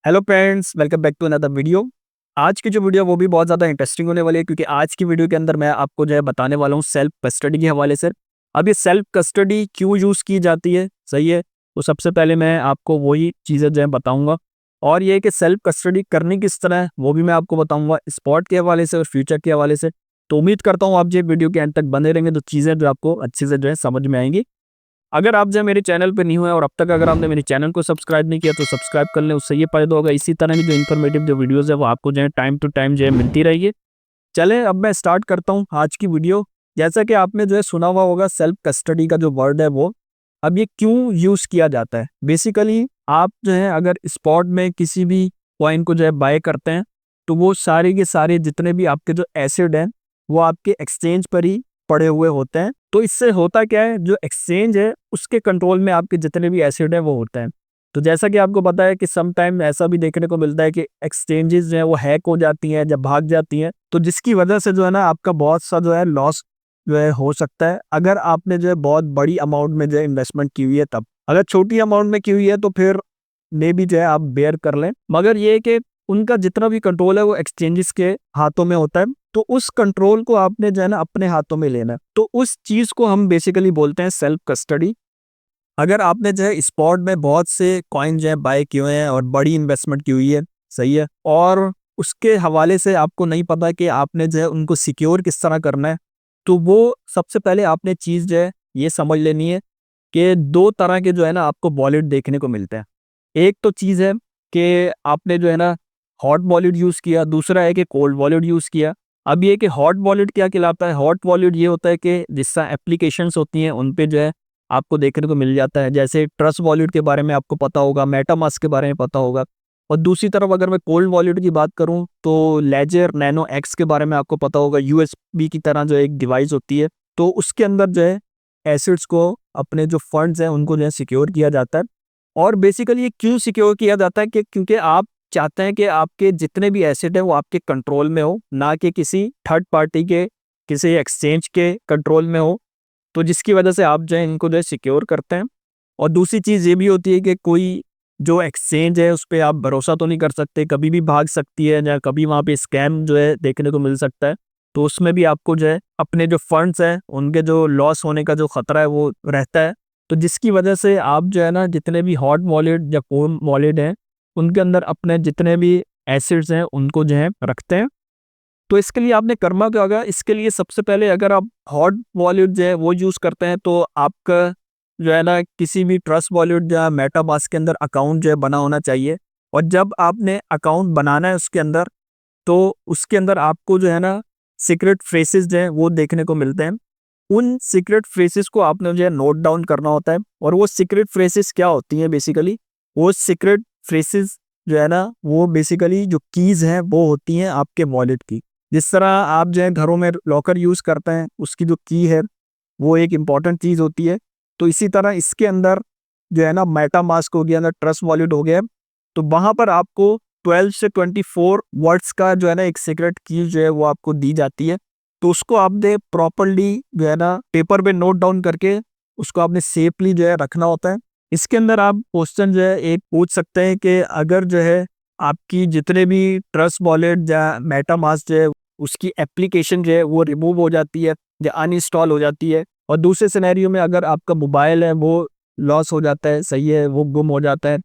Hello friends, welcome back to another video. आज की जो वीडियो वो भी बहुत ज़्यादा इंटरेस्टिंग होने वाली है, क्योंकि आज की वीडियो के अंदर मैं आपको जो है बताने वाला हूँ सेल्फ कस्टडी के हवाले से। अब ये सेल्फ कस्टडी क्यों यूज़ की जाती है, सही है। तो सबसे पहले मैं आपको वही चीज़ें जो है बताऊँगा, और ये कि सेल्फ कस्टडी करनी किस तरह है वो भी मैं आपको बताऊँगा, स्पॉट के हवाले से और फ्यूचर के हवाले से। तो उम्मीद करता हूँ आप जो वीडियो के एंड तक बने रहेंगे तो चीज़ें जो आपको अच्छे से जो है समझ में आएंगी। अगर आप जो है मेरे चैनल पे न्यू है और अब तक अगर आपने मेरे चैनल को सब्सक्राइब नहीं किया तो सब्सक्राइब कर लें, उससे ये फ़ायदा होगा। इसी तरह की जो इन्फॉर्मेटिव जो वीडियोज़ है वो आपको जो है टाइम टू टाइम जो है मिलती रहेगी। चलें अब मैं स्टार्ट करता हूँ आज की वीडियो। जैसा कि आपने जो है सुना हुआ होगा, सेल्फ कस्टडी का जो वर्ड है वो अब ये क्यों यूज़ किया जाता है। बेसिकली आप जो है अगर स्पॉट में किसी भी कॉइन को जो है बाय करते हैं तो वो सारे के सारे जितने भी आपके जो एसिड हैं वो आपके एक्सचेंज पर ही पड़े हुए होते हैं। तो इससे होता क्या है, जो एक्सचेंज है उसके कंट्रोल में आपके जितने भी एसिड हैं वो होते हैं। तो जैसा कि आपको पता है कि सम टाइम ऐसा भी देखने को मिलता है कि एक्सचेंजेस जो है वो हैक हो जाती हैं, जब भाग जाती हैं, तो जिसकी वजह से जो है ना आपका बहुत सा जो है लॉस जो है हो सकता है, अगर आपने जो है बहुत बड़ी अमाउंट में जो है इन्वेस्टमेंट की हुई है तब। अगर छोटी अमाउंट में की हुई है तो फिर मे भी जो है आप बेयर कर लें, मगर ये है कि उनका जितना भी कंट्रोल है वो एक्सचेंजेस के हाथों में होता है। तो उस कंट्रोल को आपने जो है ना अपने हाथों में लेना है, तो उस चीज़ को हम बेसिकली बोलते हैं सेल्फ कस्टडी। अगर आपने जो है स्पॉट में बहुत से कॉइन जो है बाय किए हुए हैं और बड़ी इन्वेस्टमेंट की हुई है, सही है, और उसके हवाले से आपको नहीं पता कि आपने जो है उनको सिक्योर किस तरह करना है, तो वो सबसे पहले आपने चीज़ जो है ये समझ लेनी है कि दो तरह के जो है ना आपको वॉलेट देखने को मिलते हैं। एक तो चीज़ है कि आपने जो है ना हॉट वॉलेट यूज़ किया, दूसरा है कि कोल्ड वॉलेट यूज़ किया। अब ये कि हॉट वॉलेट क्या कहलाता है, हॉट वॉलेट ये होता है कि जिस तरह एप्लीकेशंस होती हैं उन पे जो है आपको देखने को मिल जाता है। जैसे ट्रस्ट वॉलेट के बारे में आपको पता होगा, मेटामास्क के बारे में पता होगा। और दूसरी तरफ अगर मैं कोल्ड वॉलेट की बात करूँ तो लेजर नैनो एक्स के बारे में आपको पता होगा। यूएसबी की तरह जो एक डिवाइस होती है, तो उसके अंदर जो है एसेट्स को, अपने जो फंड्स हैं उनको जो है सिक्योर किया जाता है। और बेसिकली ये क्यों सिक्योर किया जाता है कि क्योंकि आप चाहते हैं कि आपके जितने भी एसेट हैं वो आपके कंट्रोल में हो, ना कि किसी थर्ड पार्टी के, किसी एक्सचेंज के कंट्रोल में हो। तो जिसकी वजह से आप जो है इनको जो है सिक्योर करते हैं। और दूसरी चीज़ ये भी होती है कि कोई जो एक्सचेंज है उस पे आप भरोसा तो नहीं कर सकते, कभी भी भाग सकती है या कभी वहाँ पे स्कैम जो है देखने को मिल सकता है। तो उसमें भी आपको जो है अपने जो फंड्स हैं उनके जो लॉस होने का जो खतरा है वो रहता है। तो जिसकी वजह से आप जो है ना जितने भी हॉट वॉलेट या कोल्ड वॉलेट हैं उनके अंदर अपने जितने भी एसेट्स हैं उनको जो है रखते हैं। तो इसके लिए आपने करना क्या होगा, इसके लिए सबसे पहले अगर आप हॉट वॉलेट जो है वो यूज़ करते हैं तो आपका जो है ना किसी भी ट्रस्ट वॉलेट या मेटामास्क के अंदर अकाउंट जो है बना होना चाहिए। और जब आपने अकाउंट बनाना है उसके अंदर, तो उसके अंदर आपको जो है ना सीक्रेट फ्रेसेस जो है वो देखने को मिलते हैं। उन सीक्रेट फ्रेसेस को आपने जो है नोट डाउन करना होता है। और वो सीक्रेट फ्रेसेस क्या होती हैं, बेसिकली वो सीक्रेट फ्रेसेस जो है ना वो बेसिकली जो कीज़ हैं वो होती हैं आपके वॉलेट की। जिस तरह आप जो है घरों में लॉकर यूज़ करते हैं, उसकी जो की है वो एक इम्पॉर्टेंट चीज़ होती है। तो इसी तरह इसके अंदर जो है ना मेटामास्क हो गया ना, ट्रस्ट वॉलेट हो गया, तो वहाँ पर आपको 12 से 24 वर्ड्स का जो है ना एक सीक्रेट की जो है वो आपको दी जाती है। तो उसको आपने प्रॉपर्ली जो है ना पेपर पे नोट डाउन करके उसको आपने सेफली जो है रखना होता है। इसके अंदर आप क्वेश्चन जो है एक पूछ सकते हैं कि अगर जो है आपकी जितने भी ट्रस्ट वॉलेट या मेटामास्क जो है उसकी एप्लीकेशन जो है वो रिमूव हो जाती है या अनइंस्टॉल हो जाती है, और दूसरे सिनेरियो में अगर आपका मोबाइल है वो लॉस हो जाता है, सही है, वो गुम हो जाता है,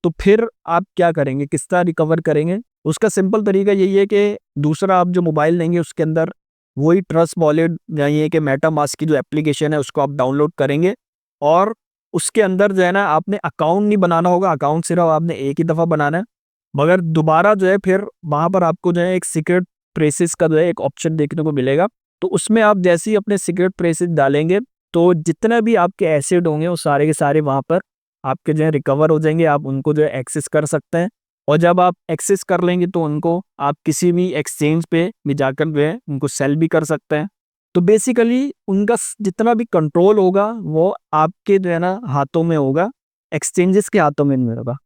तो फिर आप क्या करेंगे, किस तरह रिकवर करेंगे। उसका सिंपल तरीका यही है कि दूसरा आप जो मोबाइल लेंगे उसके अंदर वही ट्रस्ट वॉलेट या ये कि मेटामास्क की जो एप्लीकेशन है उसको आप डाउनलोड करेंगे। और उसके अंदर जो है ना आपने अकाउंट नहीं बनाना होगा, अकाउंट सिर्फ आपने एक ही दफ़ा बनाना है, मगर दोबारा जो है फिर वहाँ पर आपको जो है एक सीक्रेट प्रेसेस का जो है एक ऑप्शन देखने को मिलेगा। तो उसमें आप जैसे ही अपने सीक्रेट प्रेसेस डालेंगे तो जितने भी आपके एसिड होंगे वो सारे के सारे वहाँ पर आपके जो है रिकवर हो जाएंगे, आप उनको जो है एक्सेस कर सकते हैं। और जब आप एक्सेस कर लेंगे तो उनको आप किसी भी एक्सचेंज पे भी जाकर जो है उनको सेल भी कर सकते हैं। तो बेसिकली उनका जितना भी कंट्रोल होगा वो आपके जो है ना हाथों में होगा, एक्सचेंजेस के हाथों में नहीं होगा।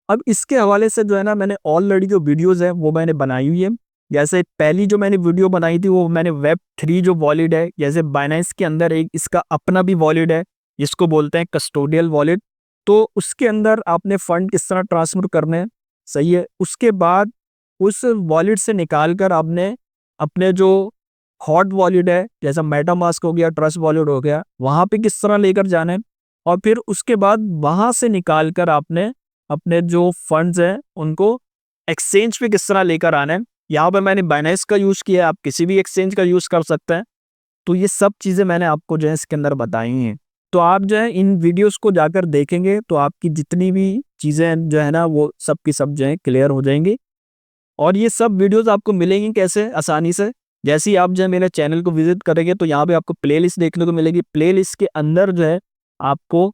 अब इसके हवाले से जो है ना मैंने ऑलरेडी जो वीडियोज़ है वो मैंने बनाई हुई है। जैसे पहली जो मैंने वीडियो बनाई थी वो मैंने वेब 3 जो वॉलेट है, जैसे बाइनेंस के अंदर एक इसका अपना भी वॉलेट है जिसको बोलते हैं कस्टोडियल वॉलेट। तो उसके अंदर आपने फ़ंड किस तरह ट्रांसफ़र करने हैं सही है। उसके बाद उस वॉलेट से निकाल कर आपने अपने जो हॉट वॉलेट है, जैसा मेटामास्क हो गया, ट्रस्ट वॉलेट हो गया, वहाँ पे किस तरह लेकर जाना है, और फिर उसके बाद वहाँ से निकाल कर आपने अपने जो फंड्स हैं उनको एक्सचेंज पे किस तरह लेकर आना है। यहाँ पे मैंने बाइनेंस का यूज़ किया है, आप किसी भी एक्सचेंज का यूज़ कर सकते हैं। तो ये सब चीज़ें मैंने आपको जो है इसके अंदर बताई हैं। तो आप जो है इन वीडियोस को जाकर देखेंगे तो आपकी जितनी भी चीज़ें जो है ना वो सब की सब जो है क्लियर हो जाएंगी। और ये सब वीडियोस आपको मिलेंगी कैसे आसानी से, जैसे ही आप जो है मेरे चैनल को विजिट करेंगे तो यहाँ पे आपको प्लेलिस्ट देखने को मिलेगी। प्लेलिस्ट के अंदर जो है आपको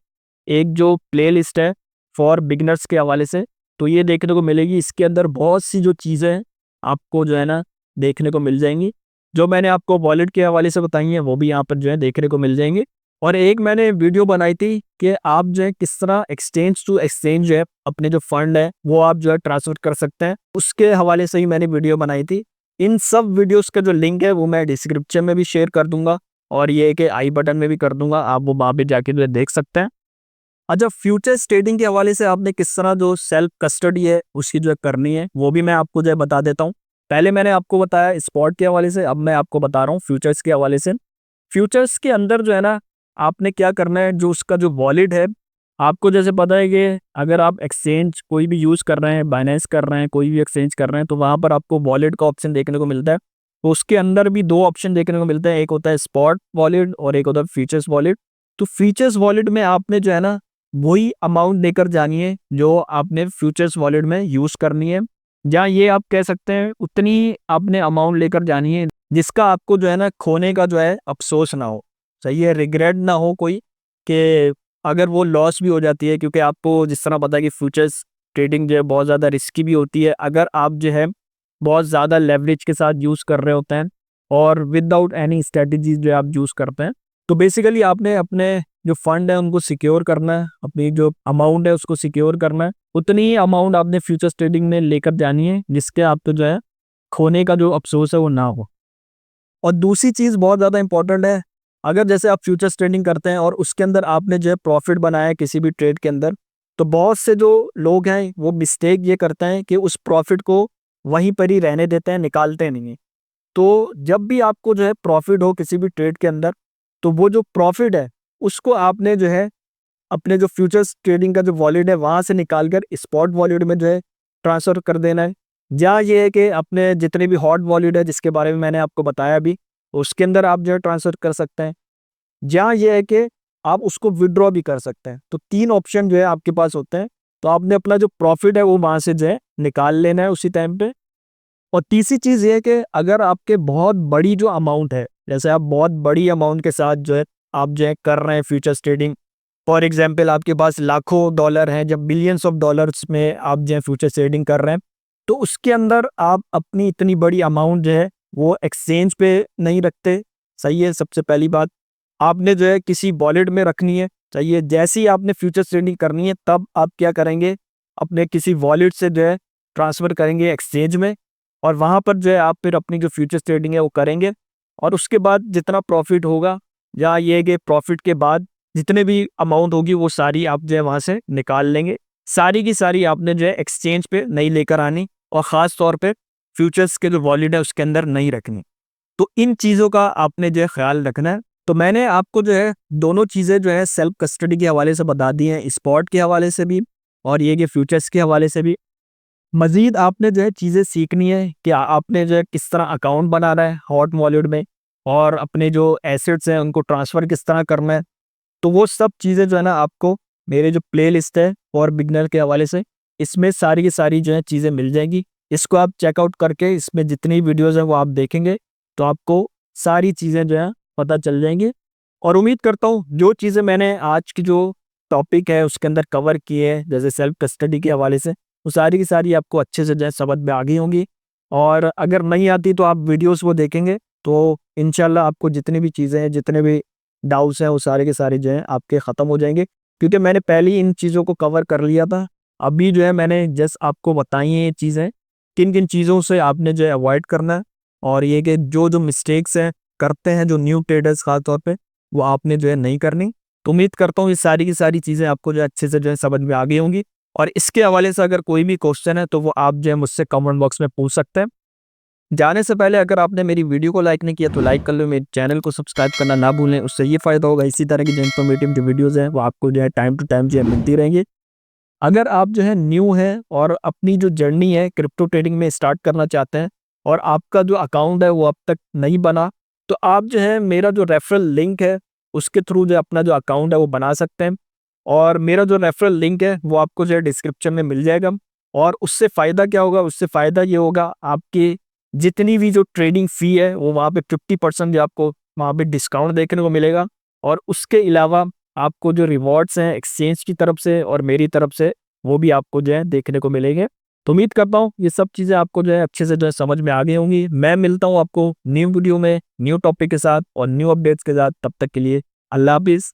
एक जो प्लेलिस्ट है फॉर बिगिनर्स के हवाले से, तो ये देखने को मिलेगी। इसके अंदर बहुत सी जो चीज़ें हैं आपको जो है ना देखने को मिल जाएंगी। जो मैंने आपको वॉलेट के हवाले से बताई हैं वो भी यहाँ पर जो है देखने को मिल जाएंगे। और एक मैंने वीडियो बनाई थी कि आप जो है किस तरह एक्सचेंज टू एक्सचेंज जो है अपने जो फंड है वो आप जो है ट्रांसफर कर सकते हैं, उसके हवाले से ही मैंने वीडियो बनाई थी। इन सब वीडियोस का जो लिंक है वो मैं डिस्क्रिप्शन में भी शेयर कर दूंगा और ये कि आई बटन में भी कर दूंगा, आप वो वहाँ पे जाके जो है देख सकते हैं। अच्छा, फ्यूचर्स ट्रेडिंग के हवाले से आपने किस तरह जो सेल्फ कस्टडी है उसकी जो है करनी है वो भी मैं आपको जो है बता देता हूँ। पहले मैंने आपको बताया स्पॉट के हवाले से, अब मैं आपको बता रहा हूँ फ्यूचर्स के हवाले से। फ्यूचर्स के अंदर जो है ना आपने क्या करना है, जो उसका जो वॉलेट है, आपको जैसे पता है कि अगर आप एक्सचेंज कोई भी यूज़ कर रहे हैं, बाइनेंस कर रहे हैं, कोई भी एक्सचेंज कर रहे हैं, तो वहाँ पर आपको वॉलेट का ऑप्शन देखने को मिलता है। तो उसके अंदर भी दो ऑप्शन देखने को मिलते हैं, एक होता है स्पॉट वॉलेट और एक होता है फीचर्स वॉलेट। तो फीचर्स वॉलेट में आपने जो है ना वही अमाउंट लेकर जानी है जो आपने फ्यूचर्स वॉलेट में यूज़ करनी है, या ये आप कह सकते हैं उतनी आपने अमाउंट लेकर जानी है जिसका आपको जो है ना खोने का जो है अफसोस ना हो। सही है, रिग्रेट ना हो कोई कि अगर वो लॉस भी हो जाती है, क्योंकि आपको जिस तरह पता है कि फ्यूचर्स ट्रेडिंग जो है बहुत ज़्यादा रिस्की भी होती है अगर आप जो है बहुत ज़्यादा लेवरेज के साथ यूज़ कर रहे होते हैं और विदाउट एनी स्ट्रेटजीज जो आप यूज़ करते हैं। तो बेसिकली आपने अपने जो फंड है उनको सिक्योर करना है, अपनी जो अमाउंट है उसको सिक्योर करना है, उतनी ही अमाउंट आपने फ्यूचर्स ट्रेडिंग में लेकर जानी है जिसके आपको जो है खोने का जो अफसोस है वो ना हो। और दूसरी चीज़ बहुत ज़्यादा इंपॉर्टेंट है, अगर जैसे आप फ्यूचर्स ट्रेडिंग करते हैं और उसके अंदर आपने जो है प्रॉफिट बनाया है किसी भी ट्रेड के अंदर, तो बहुत से जो लोग हैं वो मिस्टेक ये करते हैं कि उस प्रॉफिट को वहीं पर ही रहने देते हैं, निकालते नहीं हैं। तो जब भी आपको जो है प्रॉफिट हो किसी भी ट्रेड के अंदर, तो वो जो प्रॉफिट है उसको आपने जो है अपने जो फ्यूचर्स ट्रेडिंग का जो वॉलेट है वहाँ से निकाल कर स्पॉट वॉलेट में जो है ट्रांसफ़र कर देना है। या ये है कि अपने जितने भी हॉट वॉलेट है जिसके बारे में मैंने आपको बताया अभी, उसके अंदर आप जो है ट्रांसफ़र कर सकते हैं। या ये है कि आप उसको विथड्रॉ भी कर सकते हैं। तो 3 ऑप्शन जो है आपके पास होते हैं। तो आपने अपना जो प्रॉफिट है वो वहाँ से जो है निकाल लेना है उसी टाइम पे। और तीसरी चीज़ ये है कि अगर आपके बहुत बड़ी जो अमाउंट है, जैसे आप बहुत बड़ी अमाउंट के साथ जो है आप जो है कर रहे हैं फ्यूचर्स ट्रेडिंग, फॉर एग्जांपल आपके पास लाखों डॉलर हैं, जब बिलियंस ऑफ डॉलर्स में आप जो है फ्यूचर्स ट्रेडिंग कर रहे हैं, तो उसके अंदर आप अपनी इतनी बड़ी अमाउंट जो है वो एक्सचेंज पे नहीं रखते। सही है, सबसे पहली बात आपने जो है किसी वॉलेट में रखनी है। सही है, जैसे ही आपने फ्यूचर्स ट्रेडिंग करनी है तब आप क्या करेंगे, अपने किसी वॉलेट से जो है ट्रांसफ़र करेंगे एक्सचेंज में, और वहाँ पर जो है आप फिर अपनी जो फ्यूचर्स ट्रेडिंग है वो करेंगे। और उसके बाद जितना प्रॉफिट होगा, या ये है कि प्रॉफिट के बाद जितने भी अमाउंट होगी वो सारी आप जो है वहाँ से निकाल लेंगे। सारी की सारी आपने जो है एक्सचेंज पे नहीं लेकर आनी, और ख़ास तौर पे फ्यूचर्स के जो वॉलेट है उसके अंदर नहीं रखनी। तो इन चीज़ों का आपने जो है ख़्याल रखना है। तो मैंने आपको जो है दोनों चीज़ें जो है सेल्फ कस्टडी के हवाले से बता दी हैं, स्पॉट के हवाले से भी और ये कि फ्यूचर्स के हवाले से भी। मज़ीद आपने जो है चीज़ें सीखनी है कि आपने जो है किस तरह अकाउंट बनाना है हॉट वॉलेट में, और अपने जो एसेट्स हैं उनको ट्रांसफ़र किस तरह करना है। तो वो सब चीज़ें जो है ना आपको मेरे जो प्लेलिस्ट है फॉर बिगिनर के हवाले से, इसमें सारी की सारी जो है चीज़ें मिल जाएंगी। इसको आप चेकआउट करके इसमें जितनी वीडियोज़ हैं वो आप देखेंगे तो आपको सारी चीज़ें जो है पता चल जाएंगी। और उम्मीद करता हूँ जो चीज़ें मैंने आज की जो टॉपिक है उसके अंदर कवर की है, जैसे सेल्फ कस्टडी के हवाले से, वो सारी की सारी आपको अच्छे से जो है समझ में आ गई होंगी। और अगर नहीं आती तो आप वीडियोस वो देखेंगे तो इंशाल्लाह आपको जितनी भी चीज़ें हैं, जितने भी डाउट्स हैं वो सारे के सारे जो हैं आपके ख़त्म हो जाएंगे, क्योंकि मैंने पहले ही इन चीज़ों को कवर कर लिया था। अभी जो है मैंने जस्ट आपको बताई हैं ये चीज़ें, किन किन चीज़ों से आपने जो है अवॉइड करना है, और ये कि जो जो मिस्टेक्स हैं करते हैं जो न्यू ट्रेडर्स ख़ास तौर पे, वो आपने जो है नहीं करनी। तो उम्मीद करता हूँ ये सारी की सारी चीज़ें आपको जो है अच्छे से जो है समझ में आ गई होंगी। और इसके हवाले से अगर कोई भी क्वेश्चन है तो वो आप जो है मुझसे कमेंट बॉक्स में पूछ सकते हैं। जाने से पहले अगर आपने मेरी वीडियो को लाइक नहीं किया तो लाइक कर लो, मेरे चैनल को सब्सक्राइब करना ना भूलें, उससे ये फ़ायदा होगा इसी तरह की जो इन्फॉर्मेटिव जो वीडियोज़ हैं वो आपको जो है टाइम टू टाइम जो है मिलती रहेंगी। अगर आप जो है न्यू हैं और अपनी जो जर्नी है क्रिप्टो ट्रेडिंग में स्टार्ट करना चाहते हैं और आपका जो अकाउंट है वो अब तक नहीं बना, तो आप जो है मेरा जो रेफरल लिंक है उसके थ्रू जो अपना जो अकाउंट है वो बना सकते हैं। और मेरा जो रेफरल लिंक है वो आपको जो है डिस्क्रिप्शन में मिल जाएगा। और उससे फ़ायदा क्या होगा, उससे फ़ायदा ये होगा आपकी जितनी भी जो ट्रेडिंग फ़ी है वो वहाँ पे 50% जो आपको वहाँ पे डिस्काउंट देखने को मिलेगा। और उसके अलावा आपको जो रिवॉर्ड्स हैं एक्सचेंज की तरफ से और मेरी तरफ से वो भी आपको जो है देखने को मिलेंगे। तो उम्मीद करता हूँ ये सब चीज़ें आपको जो है अच्छे से जो है समझ में आ गई होंगी। मैं मिलता हूँ आपको न्यू वीडियो में न्यू टॉपिक के साथ और न्यू अपडेट्स के साथ। तब तक के लिए अल्लाह हाफ़िज़।